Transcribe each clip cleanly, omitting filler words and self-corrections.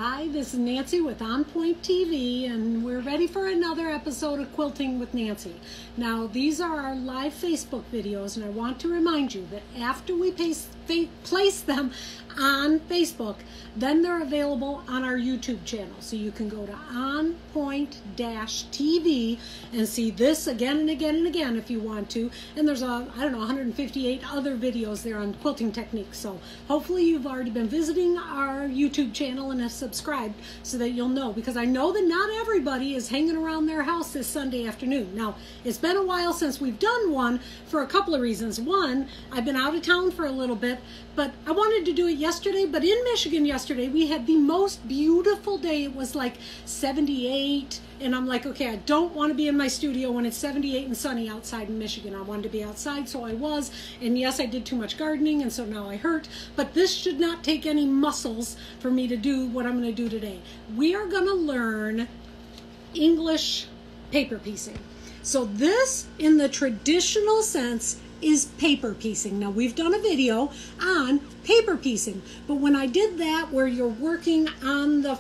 Hi, this is Nancy with On Point TV, and we're ready for another episode of Quilting with Nancy. Now, these are our live Facebook videos, and I want to remind you that after we place them on Facebook, then they're available on our YouTube channel. So you can go to On Point-TV and see this again and again and again if you want to. And there's, 158 other videos there on quilting techniques. So hopefully you've already been visiting our YouTube channel and have subscribed so that you'll know. Because I know that not everybody is hanging around their house this Sunday afternoon. Now, it's been a while since we've done one for a couple of reasons. One, I've been out of town for a little bit, but I wanted to do it yesterday. But in Michigan yesterday, we had the most beautiful day. It was like 78, and I'm like, okay, I don't want to be in my studio when it's 78 and sunny outside in Michigan. I wanted to be outside, so I was. And yes, I did too much gardening, and so now I hurt. But this should not take any muscles for me to do what I'm going to do today. We are going to learn English paper piecing. So this, in the traditional sense, is paper piecing. Now, we've done a video on paper piecing, but when I did that where you're working on the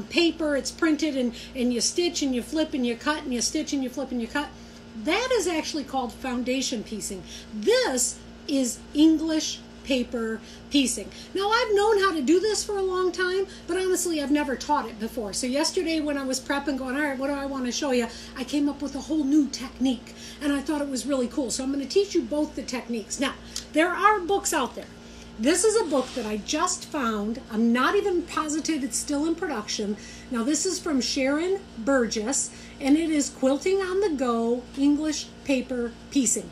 paper, it's printed, and you stitch and you flip and you cut and you stitch and you flip and you cut, that is actually called foundation piecing. This is English paper piecing. Now, I've known how to do this for a long time, but honestly, I've never taught it before. So yesterday when I was prepping, going, all right, what do I want to show you? I came up with a whole new technique, and I thought it was really cool. So I'm going to teach you both the techniques. Now, there are books out there. This is a book that I just found. I'm not even positive it's still in production. Now, this is from Sharon Burgess, and it is Quilting on the Go, English Paper Piecing.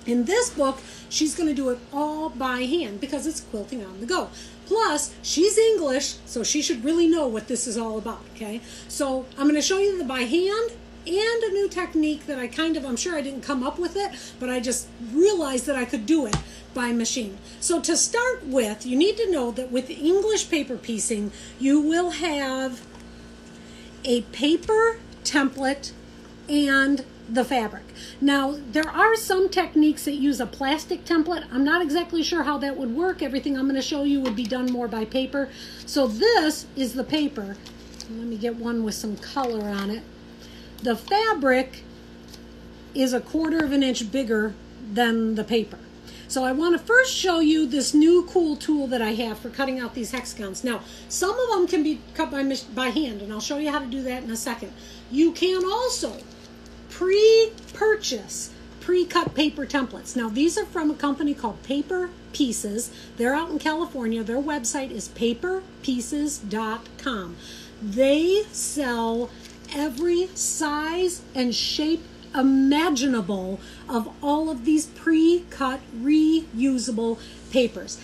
In this book, she's going to do it all by hand because it's quilting on the go. Plus, she's English, so she should really know what this is all about, okay? So I'm going to show you the by hand and a new technique that I'm sure I didn't come up with it, but I just realized that I could do it by machine. So to start with, you need to know that with English paper piecing, you will have a paper template and the fabric. Now, there are some techniques that use a plastic template. I'm not exactly sure how that would work. Everything I'm going to show you would be done more by paper. So this is the paper. Let me get one with some color on it. The fabric is 1/4 of an inch bigger than the paper. So I want to first show you this new cool tool that I have for cutting out these hexagons. Now, some of them can be cut by hand, and I'll show you how to do that in a second. You can also pre-purchase pre-cut paper templates. Now, these are from a company called Paper Pieces. They're out in California. Their website is paperpieces.com. They sell every size and shape imaginable of all of these pre-cut reusable papers.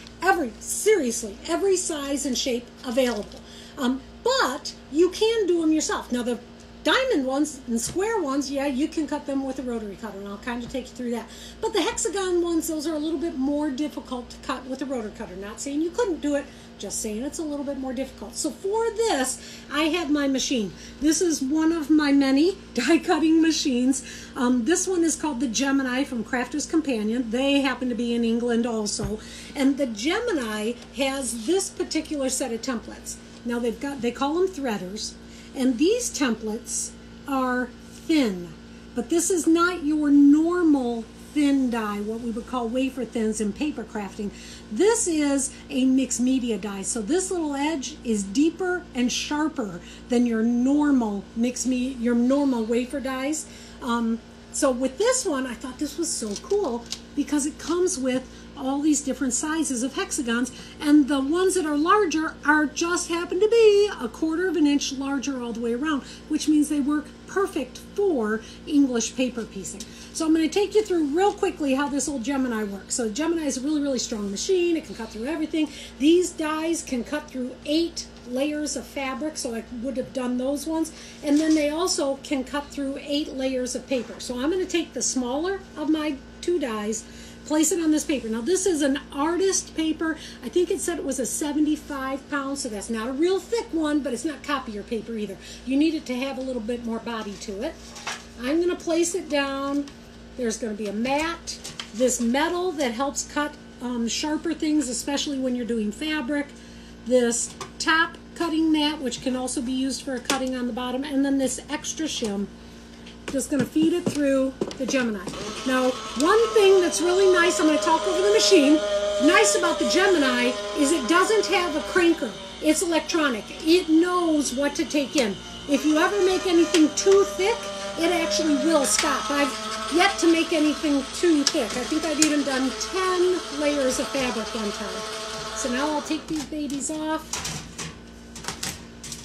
Seriously, every size and shape available. But you can do them yourself. Now, the diamond ones and square ones, yeah, you can cut them with a rotary cutter, and I'll kind of take you through that. But the hexagon ones, those are a little bit more difficult to cut with a rotary cutter. Not saying you couldn't do it, just saying it's a little bit more difficult. So for this, I have my machine. This is one of my many die cutting machines. This one is called the Gemini from Crafter's Companion. They happen to be in England also. And the Gemini has this particular set of templates. Now they call them threaders. And these templates are thin, but this is not your normal thin die, what we would call wafer thins in paper crafting. This is a mixed media die, so this little edge is deeper and sharper than your normal your normal wafer dies. So with this one, I thought this was so cool because it comes with all these different sizes of hexagons, and the ones that are larger just happen to be 1/4 of an inch larger all the way around, which means they work perfect for English paper piecing. So I'm going to take you through real quickly how this old Gemini works. So Gemini is a really, really strong machine. It can cut through everything. These dies can cut through 8 layers of fabric, so I would have done those ones. And then they also can cut through 8 layers of paper. So I'm going to take the smaller of my 2 dies, place it on this paper. Now, this is an artist paper. I think it said it was a 75 pounds, so that's not a real thick one, but it's not copier paper either. You need it to have a little bit more body to it. I'm going to place it down. There's going to be a mat, this metal that helps cut sharper things, especially when you're doing fabric, this top cutting mat, which can also be used for a cutting on the bottom, and then this extra shim. Just going to feed it through the Gemini. Now, one thing that's really nice, I'm going to talk over the machine, nice about the Gemini is it doesn't have a cranker. It's electronic. It knows what to take in. If you ever make anything too thick, it actually will stop. I've yet to make anything too thick. I think I've even done 10 layers of fabric one time. So now I'll take these babies off.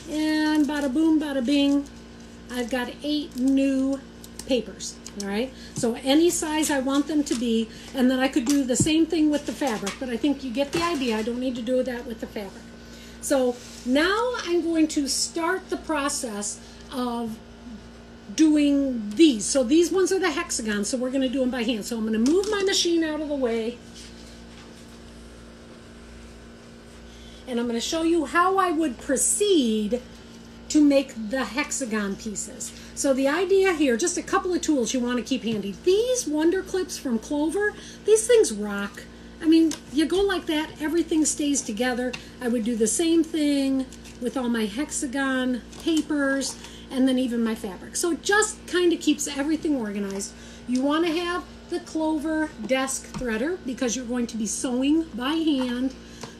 And bada boom, bada bing. I've got 8 new papers. All right, so any size I want them to be, and then I could do the same thing with the fabric, but I think you get the idea. I don't need to do that with the fabric. So now I'm going to start the process of doing these. So these ones are the hexagons, so we're going to do them by hand. So I'm going to move my machine out of the way, and I'm going to show you how I would proceed to make the hexagon pieces. So the idea here, just a couple of tools you want to keep handy. These Wonder Clips from Clover, these things rock. I mean, you go like that, everything stays together. I would do the same thing with all my hexagon papers and then even my fabric. So it just kind of keeps everything organized. You want to have the Clover desk threader because you're going to be sewing by hand.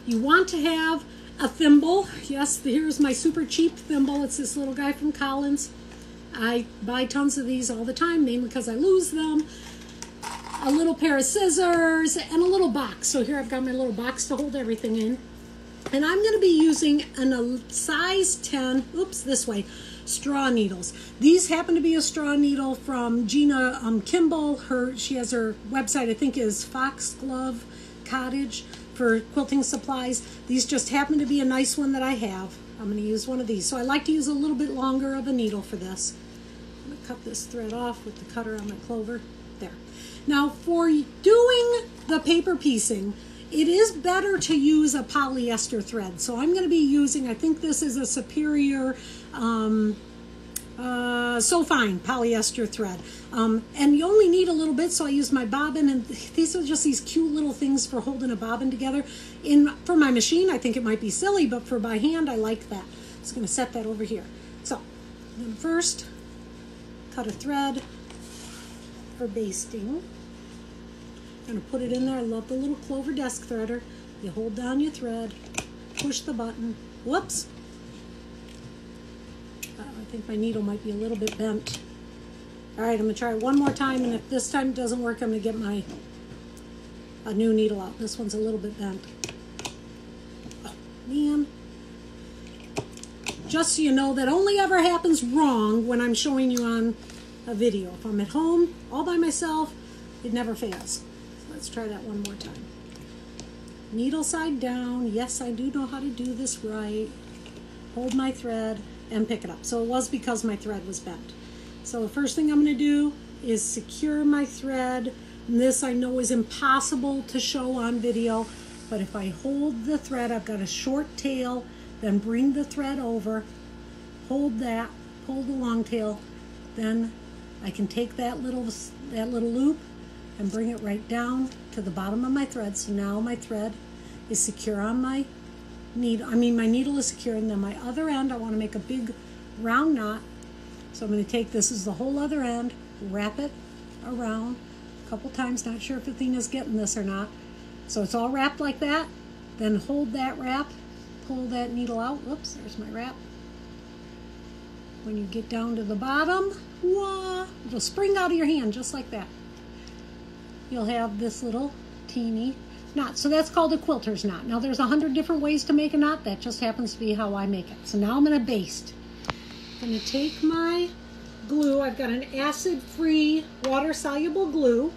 You want to have a thimble. Yes, here's my super cheap thimble. It's this little guy from Collins. I buy tons of these all the time, mainly because I lose them. A little pair of scissors and a little box. So here I've got my little box to hold everything in. And I'm going to be using a size 10, this way, straw needles. These happen to be a straw needle from Gina Kimball. She has her website, I think, is Foxglove Cottage for quilting supplies. These just happen to be a nice one that I have. I'm going to use one of these. So I like to use a little bit longer of a needle for this. I'm going to cut this thread off with the cutter on my Clover. There. Now for doing the paper piecing, it is better to use a polyester thread. So I'm going to be using, I think this is a Superior So Fine polyester thread. And you only need a little bit, so I use my bobbin, and these are just these cute little things for holding a bobbin together. For my machine, I think it might be silly, but for by hand, I like that. Just going to set that over here. So, I'm going to first cut a thread for basting. I'm going to put it in there. I love the little Clover desk threader. You hold down your thread, push the button. Whoops! I think my needle might be a little bit bent. All right, I'm going to try it one more time, and if this time it doesn't work, I'm going to get a new needle out. This one's a little bit bent. Oh, man. Just so you know, that only ever happens wrong when I'm showing you on a video. If I'm at home, all by myself, it never fails. So let's try that one more time. Needle side down. Yes, I do know how to do this right. Hold my thread and pick it up. So it was because my thread was bent. So the first thing I'm going to do is secure my thread. And this I know is impossible to show on video, but if I hold the thread, I've got a short tail, then bring the thread over, hold that, pull the long tail, then I can take that little loop and bring it right down to the bottom of my thread. So now my thread is secure on my needle. My needle is secure, and then my other end, I want to make a big round knot. So I'm going to take this as the whole other end, wrap it around a couple times. Not sure if Athena's getting this or not. So it's all wrapped like that. Then hold that wrap, pull that needle out. Whoops, there's my wrap. When you get down to the bottom, wah, it'll spring out of your hand just like that. You'll have this little teeny knot. So that's called a quilter's knot. Now there's 100 different ways to make a knot. That just happens to be how I make it. So now I'm going to baste. I'm going to take my glue. I've got an acid-free, water-soluble glue.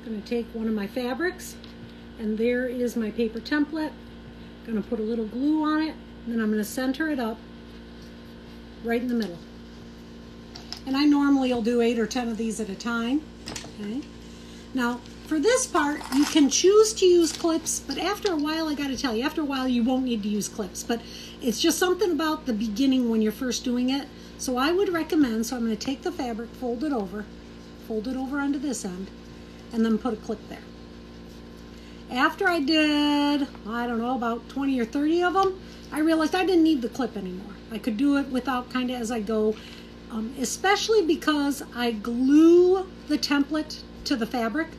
I'm going to take one of my fabrics, and there is my paper template. I'm going to put a little glue on it, and then I'm going to center it up right in the middle. And I normally will do 8 or 10 of these at a time. Okay. Now, for this part, you can choose to use clips, but after a while, I got to tell you, after a while, you won't need to use clips. But it's just something about the beginning when you're first doing it. So I would recommend, so I'm going to take the fabric, fold it over onto this end, and then put a clip there. after I did, I don't know, about 20 or 30 of them, I realized I didn't need the clip anymore. I could do it without kind of as I go, especially because I glue the template to the fabric.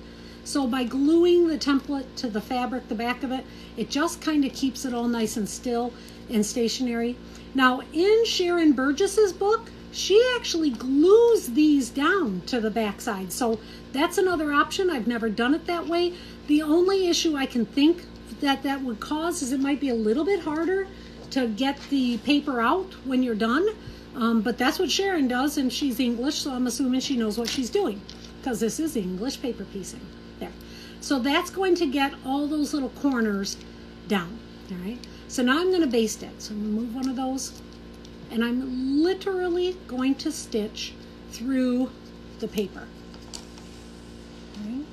So by gluing the template to the fabric, the back of it, it just kind of keeps it all nice and still and stationary. Now in Sharon Burgess's book, she actually glues these down to the back side. So that's another option. I've never done it that way. The only issue I can think that would cause is it might be a little bit harder to get the paper out when you're done. But that's what Sharon does, and she's English, so I'm assuming she knows what she's doing, because this is English paper piecing. There. So that's going to get all those little corners down. All right. So now I'm going to baste it. So I'm going to move one of those, and I'm literally going to stitch through the paper. All right.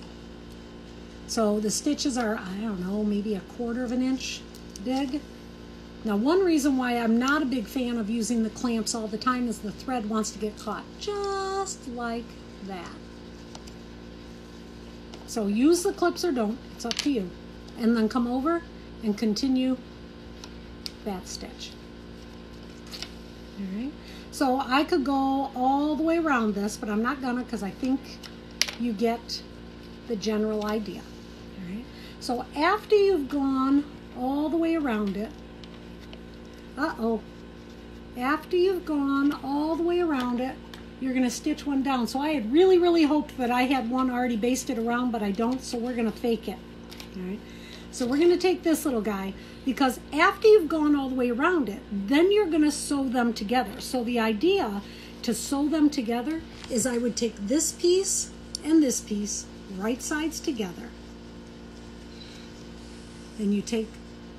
So the stitches are, I don't know, maybe 1/4 inch big. Now, one reason why I'm not a big fan of using the clamps all the time is the thread wants to get caught just like that. So use the clips or don't, it's up to you. And then come over and continue that stitch. All right. So I could go all the way around this, but I'm not gonna, because I think you get the general idea. All right. So after you've gone all the way around it, after you've gone all the way around it, you're going to stitch one down. So I had really, really hoped that I had one already basted around, but I don't, so we're going to fake it. All right. So we're going to take this little guy, because after you've gone all the way around it, then you're going to sew them together. So the idea to sew them together is I would take this piece and this piece, right sides together. And you take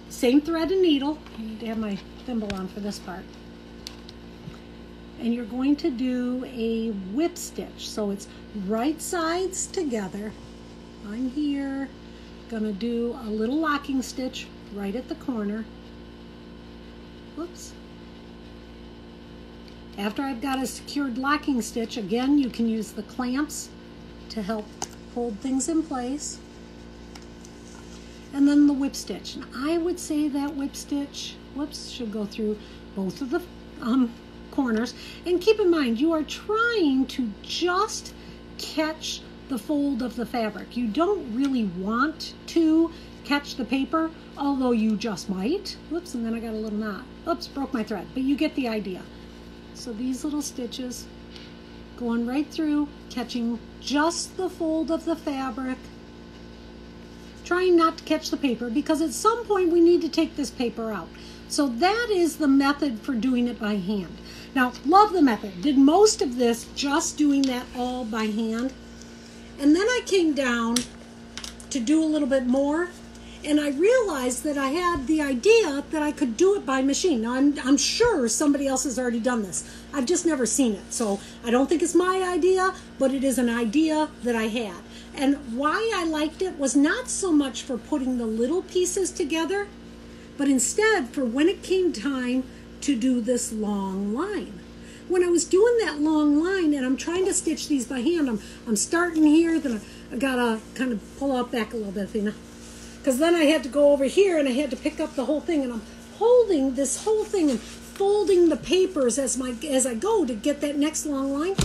same thread and needle. I need to have my thimble on for this part. And you're going to do a whip stitch. So it's right sides together. I'm here, gonna do a little locking stitch right at the corner. Whoops. After I've got a secured locking stitch, again, you can use the clamps to help hold things in place. And then the whip stitch. And I would say that whip stitch, whoops, should go through both of the corners. And keep in mind, you are trying to just catch the fold of the fabric. You don't really want to catch the paper, although you just might. Whoops, and then I got a little knot. Oops, broke my thread, but you get the idea. So these little stitches going right through, catching just the fold of the fabric, trying not to catch the paper, because at some point we need to take this paper out. So that is the method for doing it by hand. Now, love the method. Did most of this just doing that all by hand. And then I came down to do a little bit more, and I realized that I had the idea that I could do it by machine. Now, I'm sure somebody else has already done this. I've just never seen it. So I don't think it's my idea, but it is an idea that I had. And why I liked it was not so much for putting the little pieces together, but instead for when it came time to do this long line. When I was doing that long line and I'm trying to stitch these by hand, I'm starting here, then I gotta kind of pull out back a little bit, you know, because then I had to go over here and I had to pick up the whole thing, and I'm holding this whole thing and folding the papers as I go to get that next long line,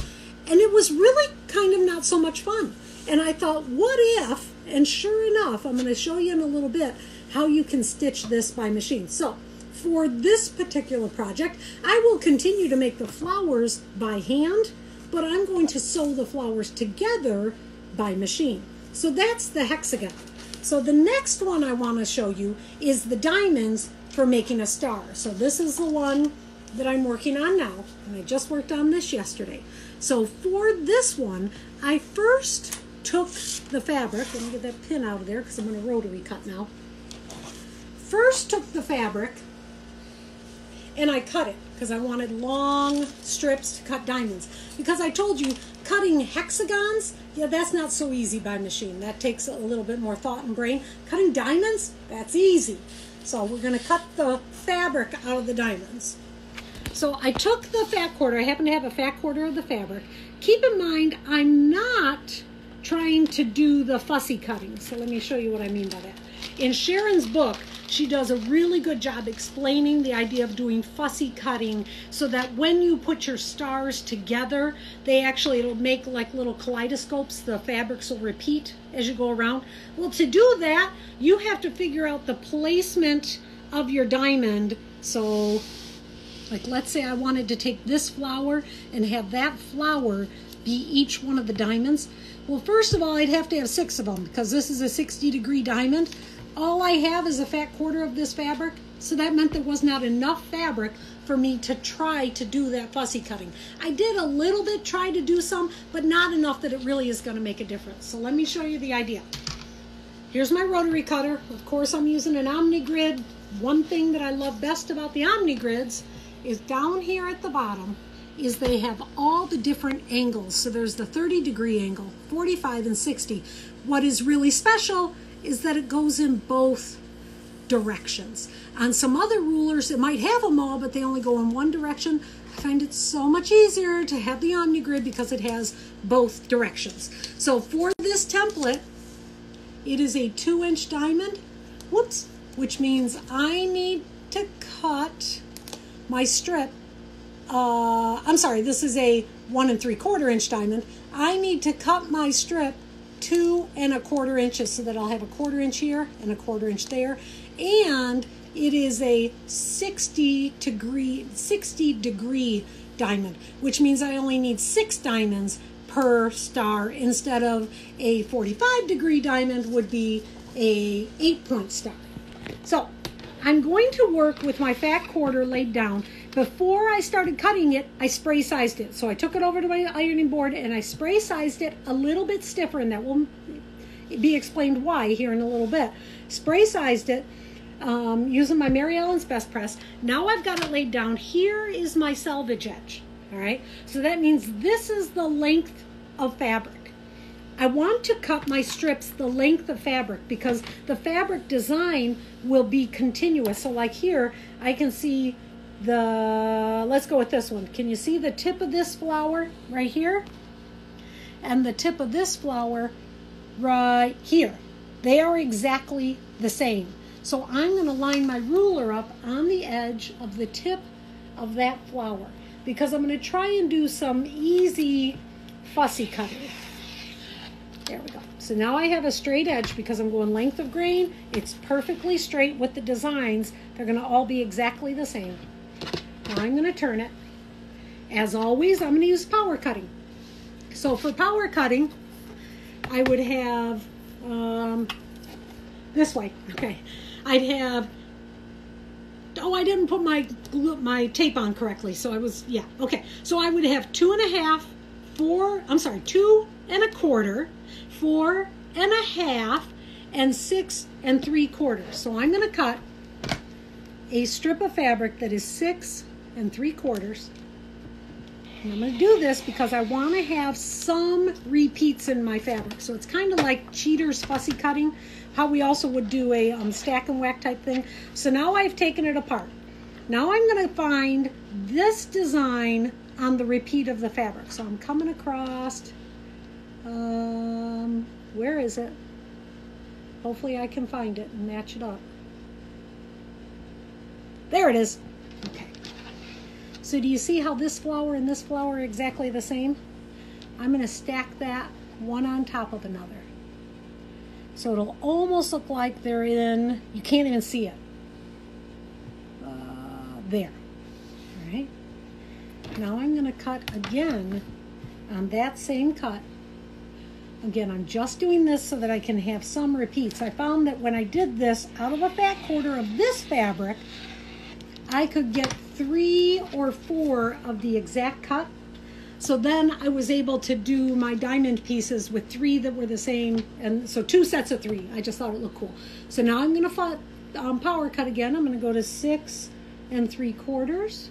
and it was really kind of not so much fun. And I thought, what if, and sure enough, I'm going to show you in a little bit how you can stitch this by machine. So for this particular project, I will continue to make the flowers by hand, but I'm going to sew the flowers together by machine. So that's the hexagon. So the next one I want to show you is the diamonds for making a star. So this is the one that I'm working on now, and I just worked on this yesterday. So for this one, I first took the fabric, let me get that pin out of there because I'm going to rotary cut now. First took the fabric and I cut it because I wanted long strips to cut diamonds. Because I told you, cutting hexagons, yeah, that's not so easy by machine. That takes a little bit more thought and brain. Cutting diamonds, that's easy. So we're going to cut the fabric out of the diamonds. So I took the fat quarter. I happen to have a fat quarter of the fabric. Keep in mind, I'm not trying to do the fussy cutting. So let me show you what I mean by that. In Sharon's book, she does a really good job explaining the idea of doing fussy cutting so that when you put your stars together, it'll make like little kaleidoscopes. The fabrics will repeat as you go around. Well, to do that, you have to figure out the placement of your diamond. So, like, let's say I wanted to take this flower and have that flower be each one of the diamonds. Well, first of all, I'd have to have 6 of them because this is a 60-degree diamond. All I have is a fat quarter of this fabric, so that meant there was not enough fabric for me to try to do that fussy cutting. I did a little bit try to do some, but not enough that it really is going to make a difference. So let me show you the idea. Here's my rotary cutter. Of course, I'm using an omni grid. One thing that I love best about the omni grids is down here at the bottom is they have all the different angles. So there's the 30-degree angle, 45 and 60. What is really special is that it goes in both directions. On some other rulers, it might have them all, but they only go in one direction. I find it so much easier to have the omni grid because it has both directions. So for this template, it is a 2-inch diamond, which means I need to cut my strip. This is a 1 3/4 inch diamond. I need to cut my strip 2 1/4 inches so that I'll have a 1/4 inch here and a 1/4 inch there. And it is a 60-degree diamond, which means I only need 6 diamonds per star instead of a 45-degree diamond would be a 8-point star. So I'm going to work with my fat quarter laid down. Before I started cutting it, I spray sized it. So I took it over to my ironing board and I spray sized it a little bit stiffer, and that will be explained why here in a little bit. Spray sized it using my Mary Ellen's Best Press. Now I've got it laid down. Here is my selvage edge. All right. So that means this is the length of fabric. I want to cut my strips the length of fabric because the fabric design will be continuous. So like here, I can see let's go with this one. Can you see the tip of this flower right here? And the tip of this flower right here. They are exactly the same. So I'm going to line my ruler up on the edge of the tip of that flower because I'm going to try and do some easy fussy cutting. There we go. So now I have a straight edge because I'm going length of grain. It's perfectly straight with the designs. They're going to all be exactly the same. Now I'm going to turn it. As always, I'm going to use power cutting. So for power cutting, I would have this way. Okay. I'd have, I didn't put my tape on correctly. So okay. So I would have 2 1/4, 2 1/4, 4 1/2, and 6 3/4. So I'm going to cut a strip of fabric that is 6 3/4. And I'm going to do this because I want to have some repeats in my fabric. So it's kind of like cheater's fussy cutting, how we also would do a stack and whack type thing. So now I've taken it apart. Now I'm going to find this design on the repeat of the fabric. So I'm coming across, where is it? Hopefully I can find it and match it up. There it is. Okay. So do you see how this flower and this flower are exactly the same? I'm going to stack that one on top of another. So it'll almost look like they're in, you can't even see it. There. All right. Now I'm going to cut again on that same cut. Again, I'm just doing this so that I can have some repeats. I found that when I did this out of a fat quarter of this fabric, I could get 3 or 4 of the exact cut. So then I was able to do my diamond pieces with 3 that were the same. And so 2 sets of 3. I just thought it looked cool. So now I'm going to power cut again. I'm going to go to 6 3/4.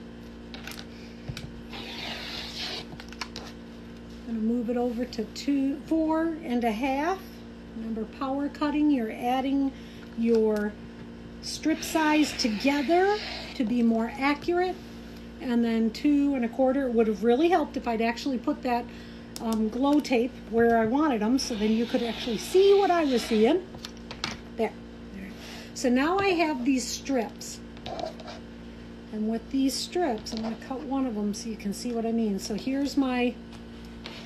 I'm going to move it over to 4 1/2. Remember, power cutting, you're adding your strip size together to be more accurate. And then 2 1/4. It would have really helped if I'd actually put that glow tape where I wanted them, so then you could actually see what I was seeing. There. So now I have these strips. And with these strips, I'm going to cut one of them so you can see what I mean. So here's my,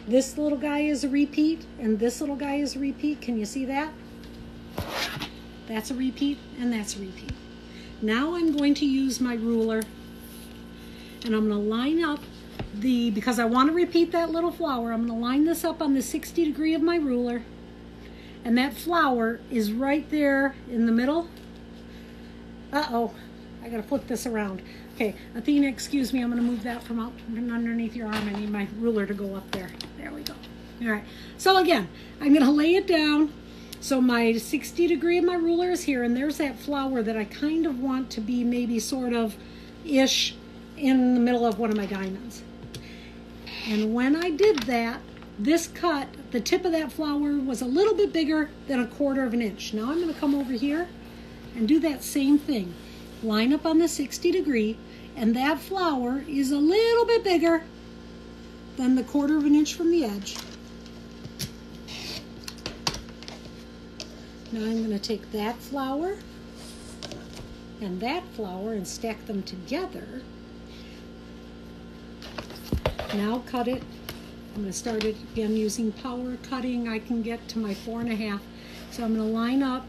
this little guy is a repeat, and this little guy is a repeat. Can you see that? That's a repeat, and that's a repeat. Now I'm going to use my ruler, and I'm going to line up because I want to repeat that little flower, I'm going to line this up on the 60 degree of my ruler, and that flower is right there in the middle. Uh-oh. I gotta flip this around. Okay, Athena, excuse me, I'm gonna move that from underneath your arm. I need my ruler to go up there. There we go. All right, so again, I'm gonna lay it down. So my 60 degree of my ruler is here, and there's that flower that I kind of want to be maybe sort of ish in the middle of one of my diamonds. And when I did that, this cut, the tip of that flower was a little bit bigger than 1/4 of an inch. Now I'm gonna come over here and do that same thing. Line up on the 60 degree, and that flower is a little bit bigger than the 1/4 of an inch from the edge. Now I'm going to take that flower and stack them together. Now cut it. I'm going to start it again using power cutting. I can get to my 4.5. So I'm going to line up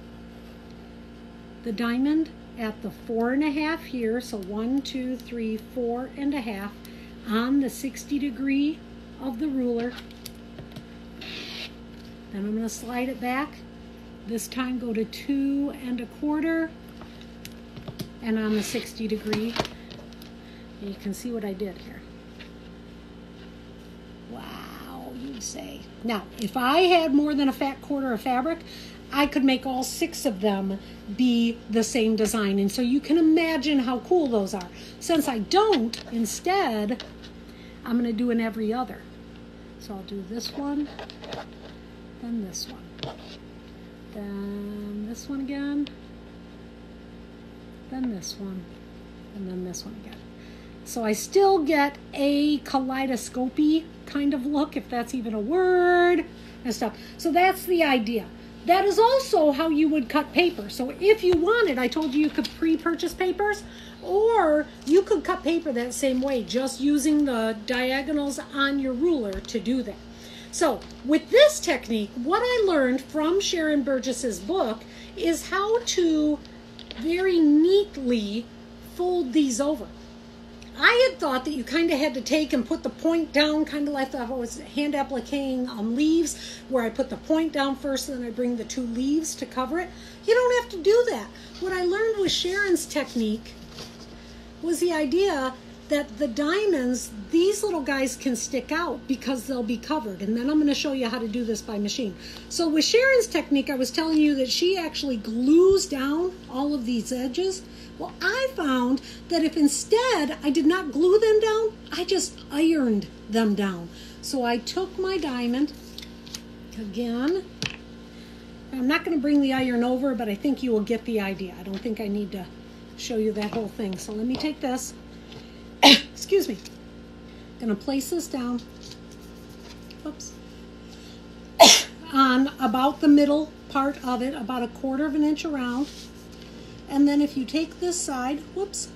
the diamond at the 4.5 here, so 1, 2, 3, 4.5 on the 60 degree of the ruler. Then I'm going to slide it back. This time go to 2.25 and on the 60 degree. And you can see what I did here. Wow, you say. Now, if I had more than a fat 1/4 of fabric, I could make all 6 of them be the same design. And so you can imagine how cool those are. Since I don't, instead, I'm going to do an every other. So I'll do this one, then this one, then this one again, then this one, and then this one again. So I still get a kaleidoscopy kind of look, if that's even a word, and stuff. So that's the idea. That is also how you would cut paper. So if you wanted, I told you could pre-purchase papers, or you could cut paper that same way, just using the diagonals on your ruler to do that. So with this technique, what I learned from Sharon Burgess's book is how to very neatly fold these over. I had thought that you kind of had to take and put the point down, kind of like I was hand appliquing leaves, where I put the point down first and then I bring the 2 leaves to cover it. You don't have to do that. What I learned with Sharon's technique was the idea that the diamonds, these little guys can stick out because they'll be covered. And then I'm going to show you how to do this by machine. So with Sharon's technique, I was telling you that she actually glues down all of these edges. Well, I found that if instead I did not glue them down, I just ironed them down. So I took my diamond, again, I'm not going to bring the iron over, but I think you will get the idea. I don't think I need to show you that whole thing. So let me take this, excuse me, I'm going to place this down, whoops, on about the middle part of it, about 1/4 of an inch around. And then if you take this side, whoops,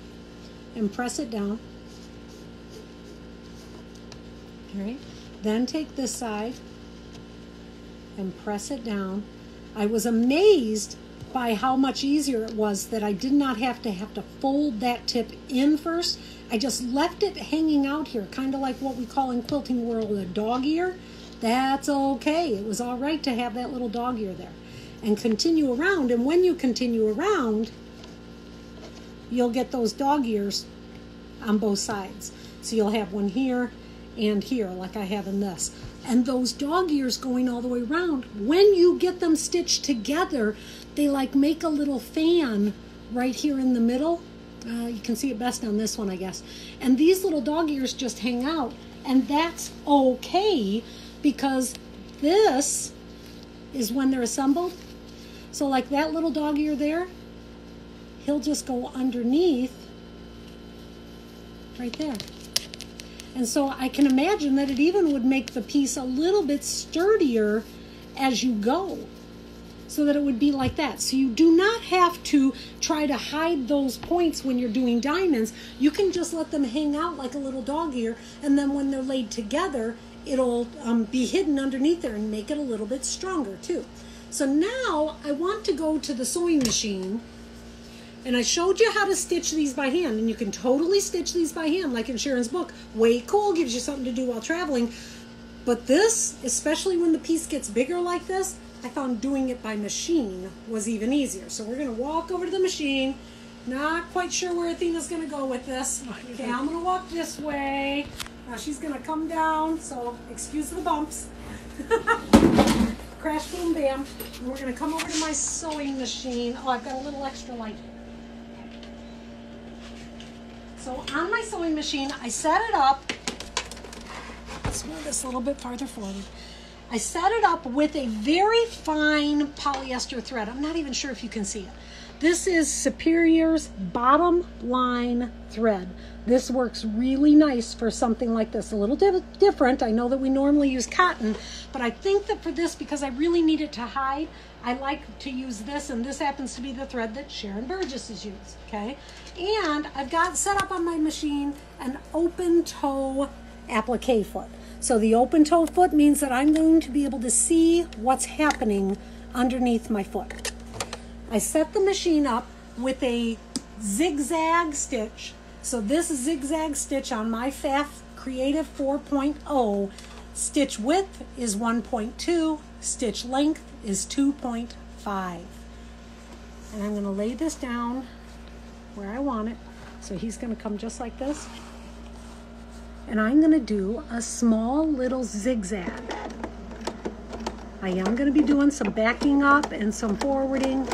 and press it down, all right, then take this side and press it down. I was amazed by how much easier it was that I did not have to fold that tip in first. I just left it hanging out here, kind of like what we call in quilting world a dog ear. That's okay. It was all right to have that little dog ear there. And continue around, and when you continue around, you'll get those dog ears on both sides. So you'll have one here and here, like I have in this. And those dog ears going all the way around, when you get them stitched together, they like make a little fan right here in the middle. You can see it best on this one, I guess. And these little dog ears just hang out, and that's okay, because this is when they're assembled. So like that little dog ear there, he'll just go underneath right there. And so I can imagine that it even would make the piece a little bit sturdier as you go, so that it would be like that. So you do not have to try to hide those points when you're doing diamonds. You can just let them hang out like a little dog ear, and then when they're laid together, it'll be hidden underneath there and make it a little bit stronger too. So now I want to go to the sewing machine, and I showed you how to stitch these by hand, and you can totally stitch these by hand like in Sharon's book. Way cool, gives you something to do while traveling. But this, especially when the piece gets bigger like this, I found doing it by machine was even easier. So we're going to walk over to the machine. Not quite sure where Athena's going to go with this. Okay, I'm going to walk this way. Now she's going to come down, so excuse the bumps. Crash, boom, bam. And we're going to come over to my sewing machine. Oh, I've got a little extra light. So on my sewing machine, I set it up. Let's move this a little bit farther forward. I set it up with a very fine polyester thread. I'm not even sure if you can see it. This is Superior's bottom line thread. This works really nice for something like this. A little different. I know that we normally use cotton, but I think that for this, because I really need it to hide, I like to use this, and this happens to be the thread that Sharon Burgess has used, okay? And I've got set up on my machine an open toe applique foot. So the open toe foot means that I'm going to be able to see what's happening underneath my foot. I set the machine up with a zigzag stitch. So this zigzag stitch on my FAF Creative 4.0, stitch width is 1.2, stitch length is 2.5. And I'm going to lay this down where I want it. So he's going to come just like this. And I'm going to do a small little zigzag. I am going to be doing some backing up and some forwarding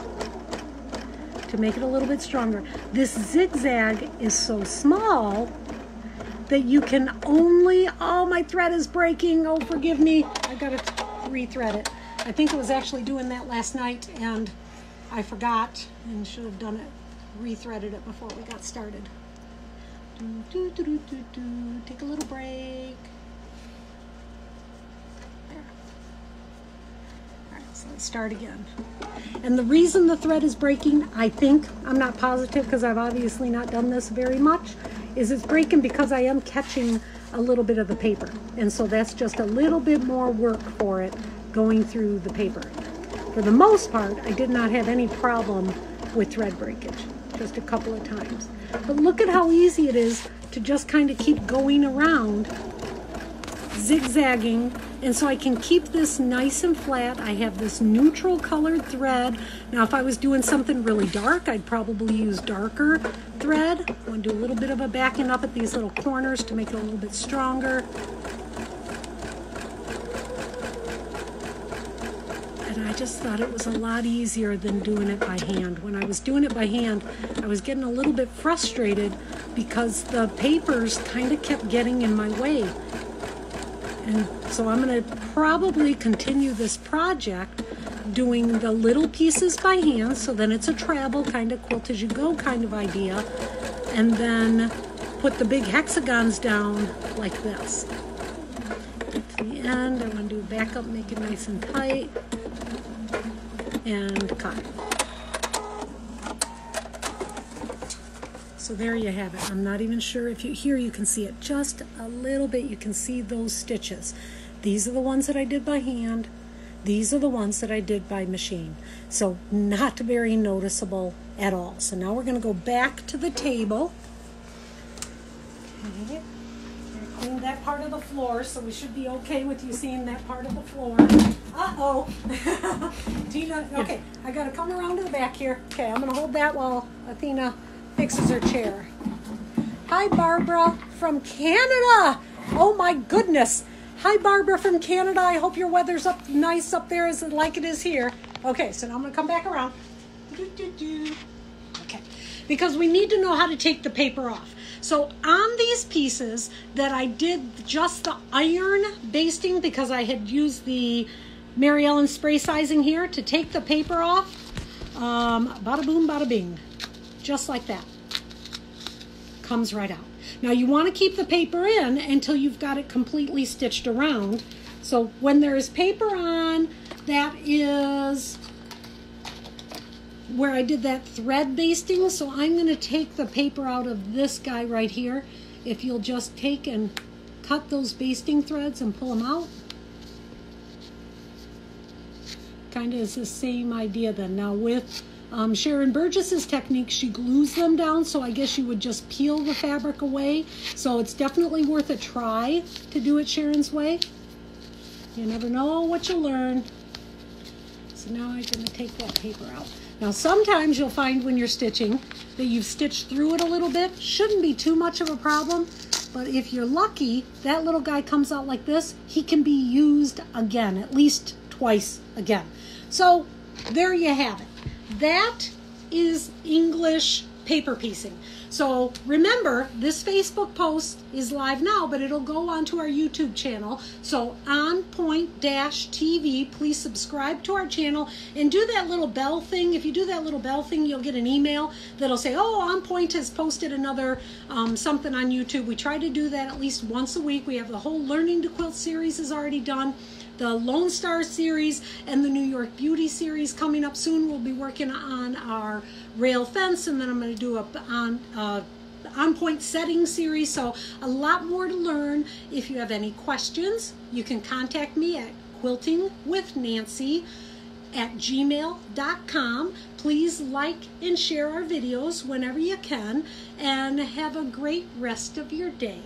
to make it a little bit stronger. This zigzag is so small that you can only, oh, my thread is breaking. Oh, forgive me. I got to rethread it. I think I was actually doing that last night and I forgot and should have done it, rethreaded it before we got started. Take a little break. There. All right, so let's start again. And the reason the thread is breaking, I think, I'm not positive because I've obviously not done this very much, is it's breaking because I am catching a little bit of the paper. And so that's just a little bit more work for it going through the paper. For the most part, I did not have any problem with thread breakage, just a couple of times. But look at how easy it is to just kind of keep going around, zigzagging, and so I can keep this nice and flat. I have this neutral colored thread. Now if I was doing something really dark, I'd probably use darker thread. I'm going to do a little bit of a backing up at these little corners to make it a little bit stronger. I just thought it was a lot easier than doing it by hand. When I was doing it by hand, I was getting a little bit frustrated because the papers kind of kept getting in my way. And so I'm going to probably continue this project doing the little pieces by hand, so then it's a travel kind of quilt as you go kind of idea, and then put the big hexagons down like this. Get to the end, I want to do back up, make it nice and tight. And cut. So there you have it. I'm not even sure if you can see it just a little bit. You can see those stitches. These are the ones that I did by hand. These are the ones that I did by machine. So not very noticeable at all. So now we're going to go back to the table. Okay. Clean that part of the floor, so we should be okay with you seeing that part of the floor. Uh-oh. Tina, okay, I got to come around to the back here. Okay, I'm going to hold that while Athena fixes her chair. Hi, Barbara from Canada. Oh, my goodness. Hi, Barbara from Canada. I hope your weather's up nice up there as like it is here. Okay, so now I'm going to come back around. Okay, because we need to know how to take the paper off. So on these pieces that I did just the iron basting because I had used the Mary Ellen spray sizing here to take the paper off, bada boom, bada bing, just like that. Comes right out. Now you want to keep the paper in until you've got it completely stitched around. So when there is paper on, that is where I did that thread basting. So I'm going to take the paper out of this guy right here. If you'll just take and cut those basting threads and pull them out. Kind of is the same idea then. Now with Sharon Burgess's technique, she glues them down, so I guess you would just peel the fabric away. So it's definitely worth a try to do it Sharon's way. You never know what you'll learn. So now I'm going to take that paper out. Now sometimes you'll find when you're stitching that you've stitched through it a little bit. Shouldn't be too much of a problem, but if you're lucky, that little guy comes out like this. He can be used again, at least twice again. So there you have it. That is English paper piecing. So remember, this Facebook post is live now, but it'll go onto our YouTube channel. So On Point TV, please subscribe to our channel and do that little bell thing. If you do that little bell thing, you'll get an email that'll say, oh, On Point has posted another something on YouTube. We try to do that at least once a week. We have the whole Learning to Quilt series is already done. The Lone Star series and the New York Beauty series coming up soon. We'll be working on our rail fence, and then I'm going to do a on point setting series. So a lot more to learn. If you have any questions, you can contact me at quiltingwithnancy@gmail.com. Please like and share our videos whenever you can, and have a great rest of your day.